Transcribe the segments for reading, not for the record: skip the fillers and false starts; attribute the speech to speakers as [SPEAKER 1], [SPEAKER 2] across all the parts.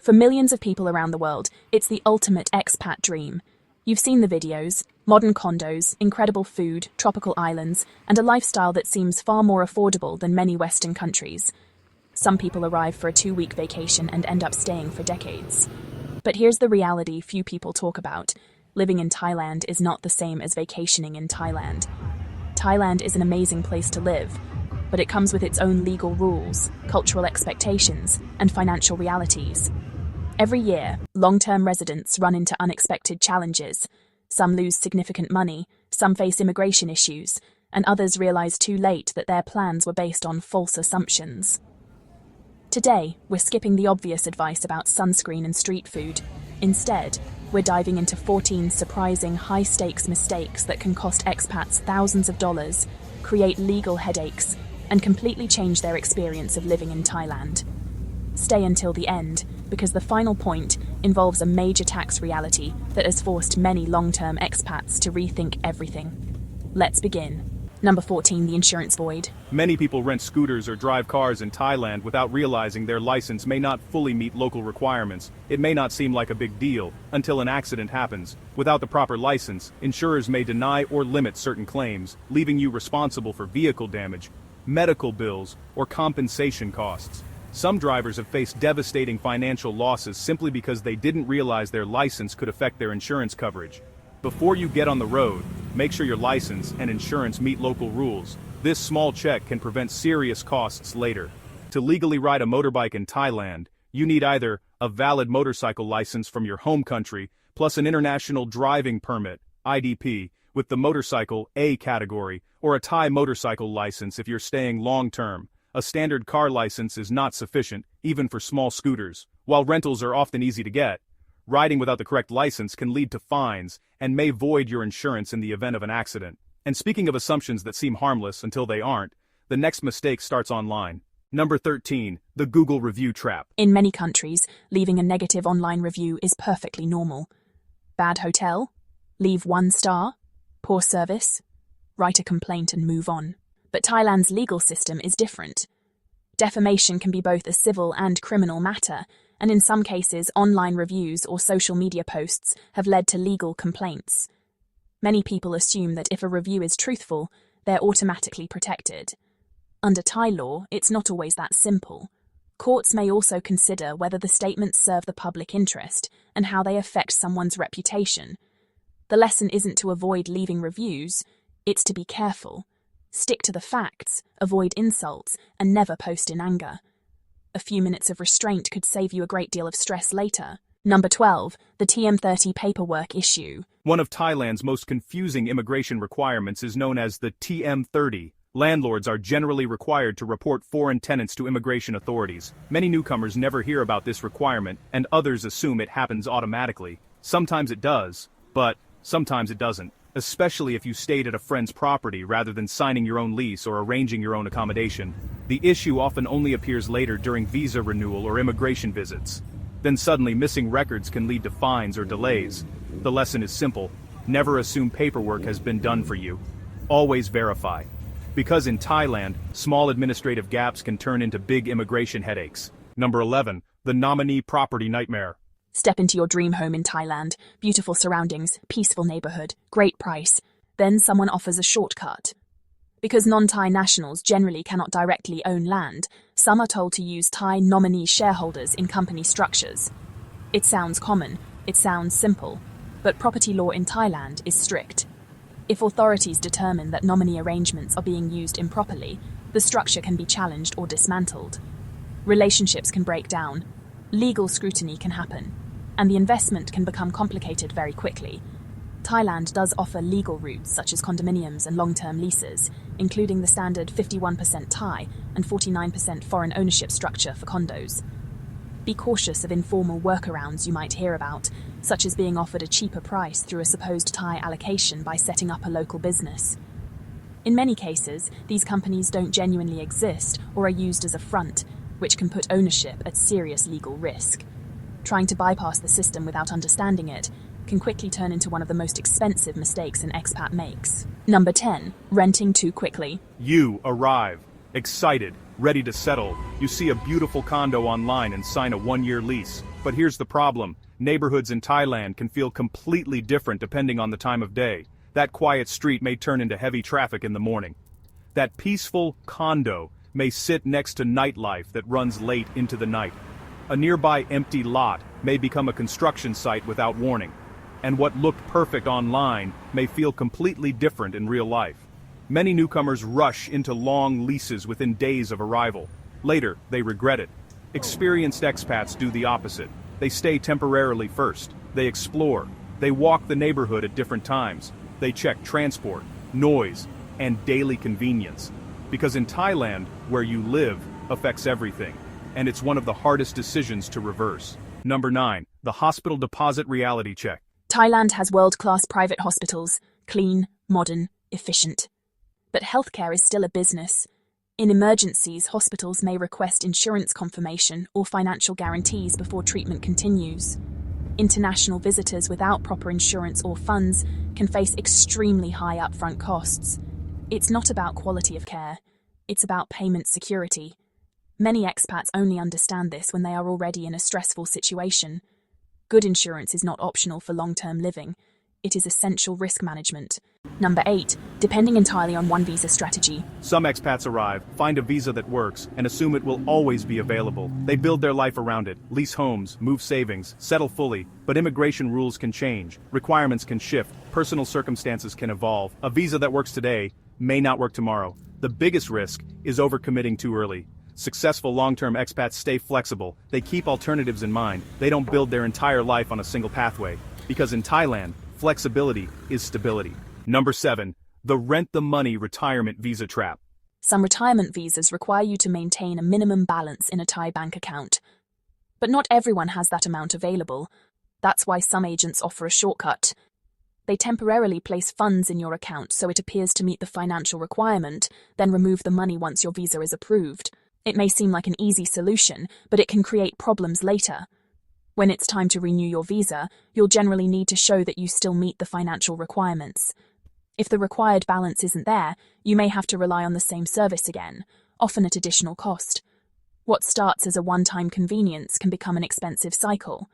[SPEAKER 1] For millions of people around the world, it's the ultimate expat dream. You've seen the videos: modern condos, incredible food, tropical islands, and a lifestyle that seems far more affordable than many Western countries. Some people arrive for a 2-week vacation and end up staying for decades. But here's the reality few people talk about. Living in Thailand is not the same as vacationing in Thailand. Thailand is an amazing place to live, but it comes with its own legal rules, cultural expectations, and financial realities. Every year, long-term residents run into unexpected challenges. Some lose significant money, some face immigration issues, and others realize too late that their plans were based on false assumptions. Today, we're skipping the obvious advice about sunscreen and street food. Instead, we're diving into 14 surprising high-stakes mistakes that can cost expats thousands of dollars, create legal headaches, and completely change their experience of living in Thailand. Stay until the end, because the final point involves a major tax reality that has forced many long-term expats to rethink everything. Let's begin. Number 14, the insurance void.
[SPEAKER 2] Many people rent scooters or drive cars in Thailand without realizing their license may not fully meet local requirements. It may not seem like a big deal until an accident happens. Without the proper license, insurers may deny or limit certain claims, leaving you responsible for vehicle damage, medical bills, or compensation costs. Some drivers have faced devastating financial losses simply because they didn't realize their license could affect their insurance coverage. Before you get on the road, make sure your license and insurance meet local rules. This small check can prevent serious costs later. To legally ride a motorbike in Thailand, you need either a valid motorcycle license from your home country, plus an international driving permit, IDP, with the motorcycle A category, or a Thai motorcycle license if you're staying long-term. A standard car license is not sufficient, even for small scooters. While rentals are often easy to get, riding without the correct license can lead to fines and may void your insurance in the event of an accident. And speaking of assumptions that seem harmless until they aren't, the next mistake starts online. Number 13, the Google review trap.
[SPEAKER 1] In many countries, leaving a negative online review is perfectly normal. Bad hotel? Leave 1 star? Poor service? Write a complaint and move on. But Thailand's legal system is different. Defamation can be both a civil and criminal matter, and in some cases, online reviews or social media posts have led to legal complaints. Many people assume that if a review is truthful, they're automatically protected. Under Thai law, it's not always that simple. Courts may also consider whether the statements serve the public interest and how they affect someone's reputation. The lesson isn't to avoid leaving reviews, it's to be careful. Stick to the facts, avoid insults, and never post in anger. A few minutes of restraint could save you a great deal of stress later. Number 12, the TM30 paperwork issue.
[SPEAKER 2] One of Thailand's most confusing immigration requirements is known as the TM30. Landlords are generally required to report foreign tenants to immigration authorities. Many newcomers never hear about this requirement, and others assume it happens automatically. Sometimes it does, but sometimes it doesn't, especially if you stayed at a friend's property rather than signing your own lease or arranging your own accommodation. The issue often only appears later during visa renewal or immigration visits. Then suddenly missing records can lead to fines or delays. The lesson is simple: never assume paperwork has been done for you. Always verify. Because in Thailand, small administrative gaps can turn into big immigration headaches. Number 11, the nominee property nightmare.
[SPEAKER 1] Step into your dream home in Thailand. Beautiful surroundings, peaceful neighborhood, great price. Then someone offers a shortcut. Because non-Thai nationals generally cannot directly own land, some are told to use Thai nominee shareholders in company structures. It sounds common, it sounds simple, but property law in Thailand is strict. If authorities determine that nominee arrangements are being used improperly, the structure can be challenged or dismantled. Relationships can break down, legal scrutiny can happen, and the investment can become complicated very quickly. Thailand does offer legal routes such as condominiums and long-term leases, including the standard 51% Thai and 49% foreign ownership structure for condos. Be cautious of informal workarounds you might hear about, such as being offered a cheaper price through a supposed Thai allocation by setting up a local business. In many cases, these companies don't genuinely exist or are used as a front, which can put ownership at serious legal risk. Trying to bypass the system without understanding it can quickly turn into one of the most expensive mistakes an expat makes. Number 10, renting too quickly.
[SPEAKER 2] You arrive, excited, ready to settle. You see a beautiful condo online and sign a 1-year lease. But here's the problem. Neighborhoods in Thailand can feel completely different depending on the time of day. That quiet street may turn into heavy traffic in the morning. That peaceful condo may sit next to nightlife that runs late into the night. A nearby empty lot may become a construction site without warning. And what looked perfect online may feel completely different in real life. Many newcomers rush into long leases within days of arrival. Later, they regret it. Experienced expats do the opposite. They stay temporarily first. They explore. They walk the neighborhood at different times. They check transport, noise, and daily convenience. Because in Thailand, where you live affects everything. And it's one of the hardest decisions to reverse. Number 9. The hospital deposit reality check.
[SPEAKER 1] Thailand has world-class private hospitals, clean, modern, efficient. But healthcare is still a business. In emergencies, hospitals may request insurance confirmation or financial guarantees before treatment continues. International visitors without proper insurance or funds can face extremely high upfront costs. It's not about quality of care. It's about payment security. Many expats only understand this when they are already in a stressful situation. Good insurance is not optional for long-term living. It is essential risk management. Number 8. Depending entirely on one visa strategy.
[SPEAKER 2] Some expats arrive, find a visa that works, and assume it will always be available. They build their life around it, lease homes, move savings, settle fully. But immigration rules can change, requirements can shift, personal circumstances can evolve. A visa that works today may not work tomorrow. The biggest risk is overcommitting too early. Successful long-term expats stay flexible. They keep alternatives in mind. They don't build their entire life on a single pathway. Because in Thailand, flexibility is stability. Number 7. The rent-the-money retirement visa trap.
[SPEAKER 1] Some retirement visas require you to maintain a minimum balance in a Thai bank account. But not everyone has that amount available. That's why some agents offer a shortcut. They temporarily place funds in your account so it appears to meet the financial requirement, then remove the money once your visa is approved. It may seem like an easy solution, but it can create problems later. When it's time to renew your visa, you'll generally need to show that you still meet the financial requirements. If the required balance isn't there, you may have to rely on the same service again, often at additional cost. What starts as a one-time convenience can become an expensive cycle.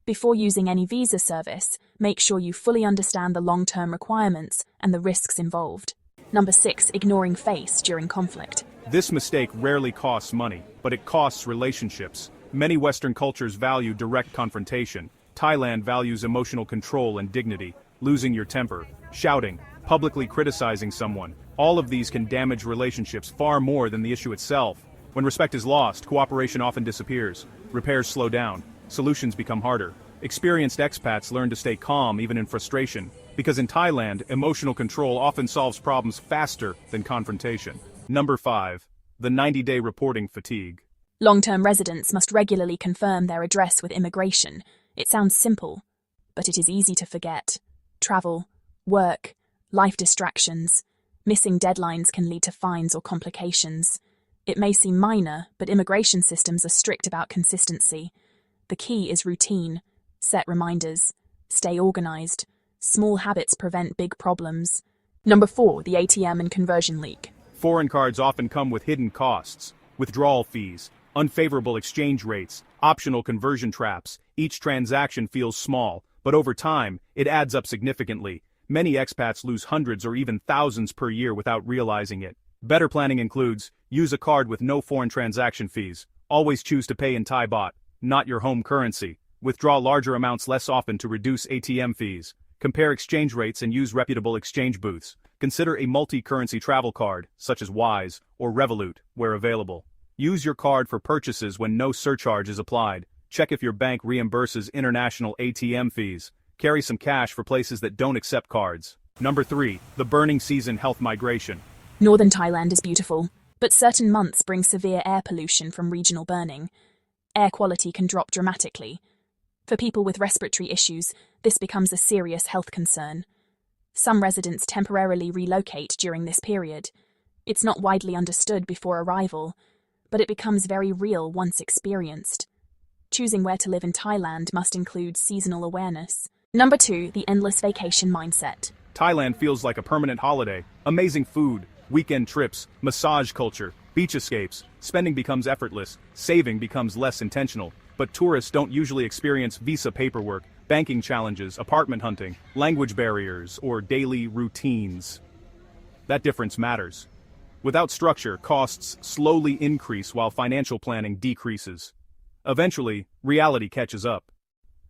[SPEAKER 1] Before using any visa service, make sure you fully understand the long-term requirements and the risks involved. Number 6. Ignoring face during conflict.
[SPEAKER 2] This mistake rarely costs money, but it costs relationships. Many Western cultures value direct confrontation. Thailand values emotional control and dignity. Losing your temper, shouting, publicly criticizing someone. All of these can damage relationships far more than the issue itself. When respect is lost, cooperation often disappears. Repairs slow down. Solutions become harder. Experienced expats learn to stay calm even in frustration. Because in Thailand, emotional control often solves problems faster than confrontation. Number 5. The 90-day reporting fatigue.
[SPEAKER 1] Long-term residents must regularly confirm their address with immigration. It sounds simple, but it is easy to forget. Travel, work, life distractions, missing deadlines can lead to fines or complications. It may seem minor, but immigration systems are strict about consistency. The key is routine. Set reminders. Stay organized. Small habits prevent big problems. Number 4. The ATM and conversion leak.
[SPEAKER 2] Foreign cards often come with hidden costs, withdrawal fees, unfavorable exchange rates, optional conversion traps. Each transaction feels small, but over time, it adds up significantly. Many expats lose hundreds or even thousands per year without realizing it. Better planning includes, use a card with no foreign transaction fees. Always choose to pay in Thai baht, not your home currency. Withdraw larger amounts less often to reduce ATM fees. Compare exchange rates and use reputable exchange booths. Consider a multi-currency travel card, such as Wise or Revolut, where available. Use your card for purchases when no surcharge is applied. Check if your bank reimburses international ATM fees. Carry some cash for places that don't accept cards. Number 3. The burning season health migration.
[SPEAKER 1] Northern Thailand is beautiful, but certain months bring severe air pollution from regional burning. Air quality can drop dramatically. For people with respiratory issues, this becomes a serious health concern. Some residents temporarily relocate during this period. It's not widely understood before arrival, but it becomes very real once experienced. Choosing where to live in Thailand must include seasonal awareness. Number 2. The endless vacation mindset.
[SPEAKER 2] Thailand feels like a permanent holiday. Amazing food, weekend trips, massage culture, beach escapes. Spending becomes effortless. Saving becomes less intentional. but tourists don't usually experience visa paperwork, banking challenges, apartment hunting, language barriers, or daily routines. That difference matters. Without structure, costs slowly increase while financial planning decreases. Eventually, reality catches up.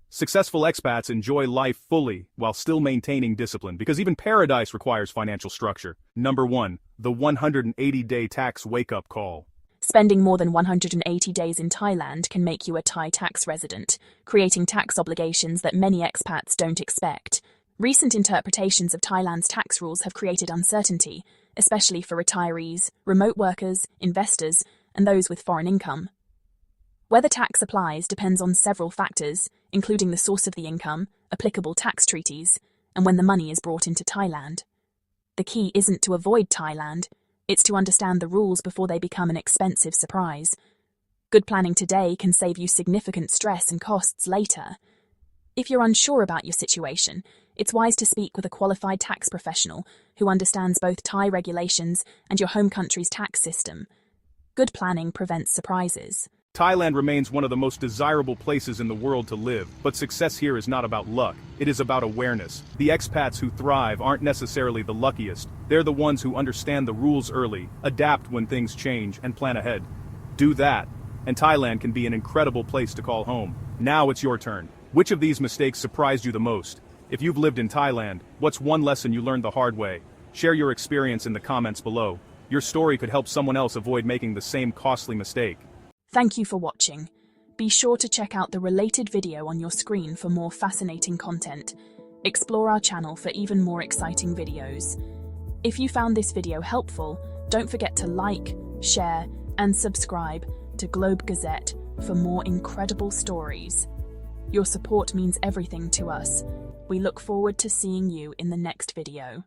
[SPEAKER 2] Successful expats enjoy life fully while still maintaining discipline because even paradise requires financial structure. Number 1. The 180-day tax wake-up call.
[SPEAKER 1] Spending more than 180 days in Thailand can make you a Thai tax resident, creating tax obligations that many expats don't expect. Recent interpretations of Thailand's tax rules have created uncertainty, especially for retirees, remote workers, investors, and those with foreign income. Whether tax applies depends on several factors, including the source of the income, applicable tax treaties, and when the money is brought into Thailand. The key isn't to avoid Thailand, it's to understand the rules before they become an expensive surprise. Good planning today can save you significant stress and costs later. If you're unsure about your situation, it's wise to speak with a qualified tax professional who understands both Thai regulations and your home country's tax system. Good planning prevents surprises.
[SPEAKER 2] Thailand remains one of the most desirable places in the world to live, but success here is not about luck, it is about awareness. The expats who thrive aren't necessarily the luckiest, they're the ones who understand the rules early, adapt when things change, and plan ahead. Do that, and Thailand can be an incredible place to call home. Now it's your turn. Which of these mistakes surprised you the most? If you've lived in Thailand, what's one lesson you learned the hard way? Share your experience in the comments below. Your story could help someone else avoid making the same costly mistake.
[SPEAKER 1] Thank you for watching. Be sure to check out the related video on your screen for more fascinating content. Explore our channel for even more exciting videos. If you found this video helpful, don't forget to like, share, and subscribe to Globe Gazette for more incredible stories. Your support means everything to us. We look forward to seeing you in the next video.